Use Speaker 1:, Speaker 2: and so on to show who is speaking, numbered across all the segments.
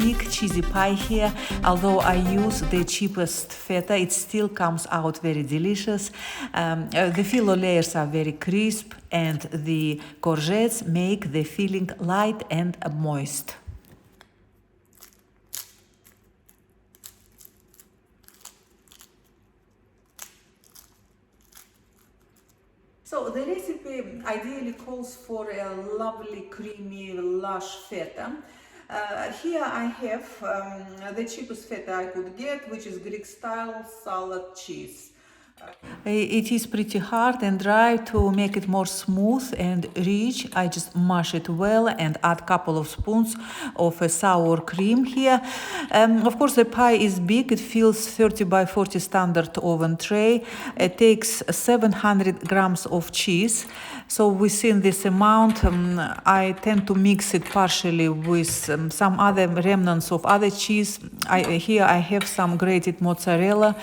Speaker 1: big cheesy pie here. Although I use the cheapest feta, it still comes out very delicious. The filo layers are very crisp, and the courgettes make the filling light and moist. So the recipe ideally calls for a lovely, creamy, lush feta. Here I have the cheapest feta I could get, which is Greek-style salad cheese. It is pretty hard and dry. To make it more smooth and rich, I just mash it well and add a couple of spoons of a sour cream here. Of course, the pie is big. It fills 30 by 40 standard oven tray. It takes 700 grams of cheese. So within this amount, I tend to mix it partially with some other remnants of other cheese. Here I have some grated mozzarella.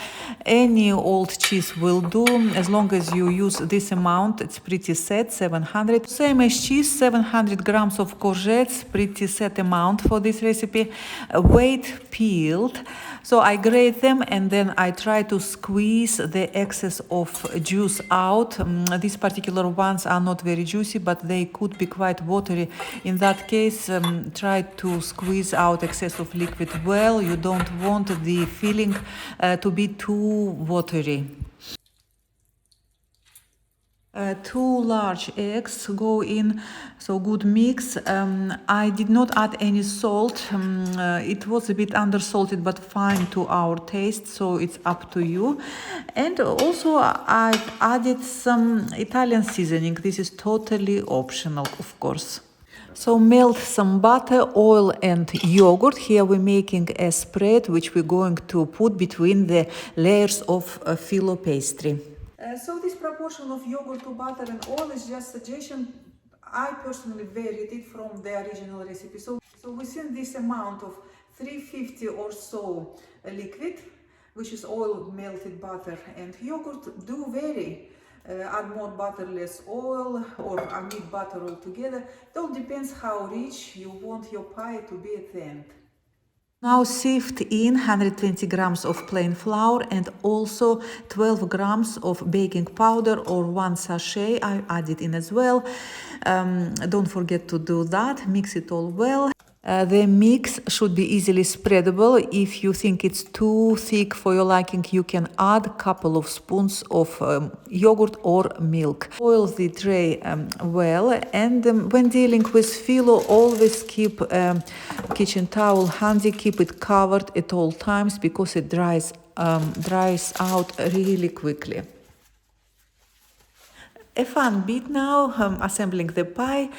Speaker 1: Any old cheese will do, as long as you use this amount. It's pretty set, 700. Same as cheese, 700 grams of courgettes, pretty set amount for this recipe. Weight peeled. So I grate them and then I try to squeeze the excess of juice out. These particular ones are not very juicy, but they could be quite watery. In that case, try to squeeze out excess of liquid well. You don't want the filling to be too watery. 2 large eggs go in, so good mix. I did not add any salt. It was a bit undersalted, but fine to our taste, so it's up to you. And also I've added some Italian seasoning. This is totally optional, of course. So melt some butter, oil and yogurt. Here we're making a spread which we're going to put between the layers of filo pastry. So this proportion of yogurt to butter and oil is just suggestion. I personally varied it from the original recipe. So within this amount of 350 or so liquid, which is oil, melted butter and yogurt, do vary. Add more butter, less oil, or omit butter altogether. It all depends how rich you want your pie to be at the end. Now sift in 120 grams of plain flour and also 12 grams of baking powder or 1 sachet. I added in as well. Don't forget to do that. Mix it all well. The mix should be easily spreadable. If you think it's too thick for your liking, you can add a couple of spoons of yogurt or milk. Oil the tray well, and when dealing with filo, always keep kitchen towel handy. Keep it covered at all times because it dries out really quickly. A fun bit now, assembling the pie.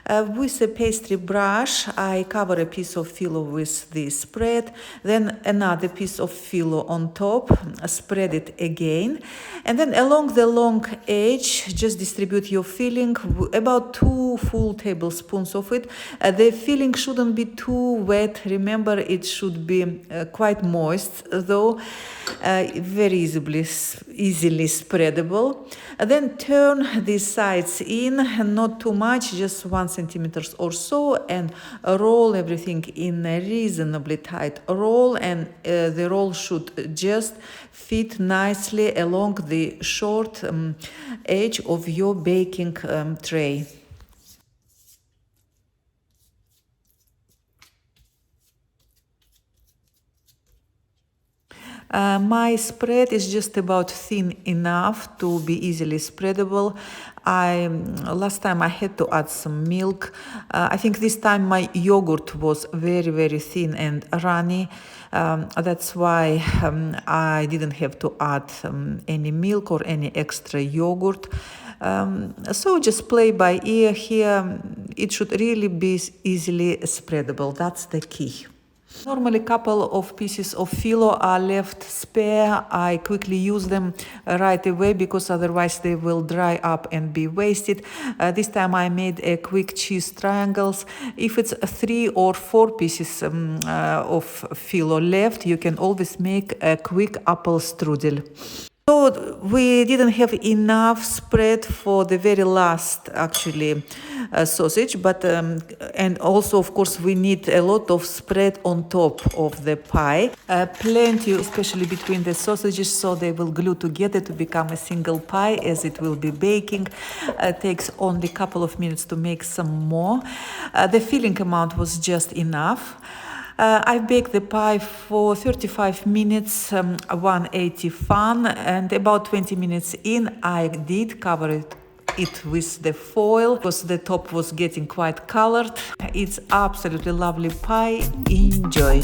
Speaker 1: With a pastry brush, I cover a piece of filo with this spread, then another piece of filo on top, spread it again, and then along the long edge, just distribute your filling, about 2 full tablespoons of it. The filling shouldn't be too wet. Remember, it should be quite moist, though very easily spreadable. Then turn these sides in, not too much, just 1 centimeter or so, and roll everything in a reasonably tight roll, and the roll should just fit nicely along the short edge of your baking tray. My spread is just about thin enough to be easily spreadable. Last time I had to add some milk. I think this time my yogurt was very thin and runny. That's why I didn't have to add any milk or any extra yogurt. So just play by ear here. It should really be easily spreadable. That's the key. Normally, a couple of pieces of filo are left spare. I quickly use them right away because otherwise they will dry up and be wasted. This time I made a quick cheese triangles. If it's 3 or 4 pieces of filo left, you can always make a quick apple strudel. So we didn't have enough spread for the very last actually sausage, but and also of course we need a lot of spread on top of the pie, plenty especially between the sausages so they will glue together to become a single pie as it will be baking. Takes only a couple of minutes to make some more. The filling amount was just enough. I baked the pie for 35 minutes, 180 fan, and about 20 minutes in I did cover it with the foil because the top was getting quite colored. It's absolutely lovely pie. Enjoy!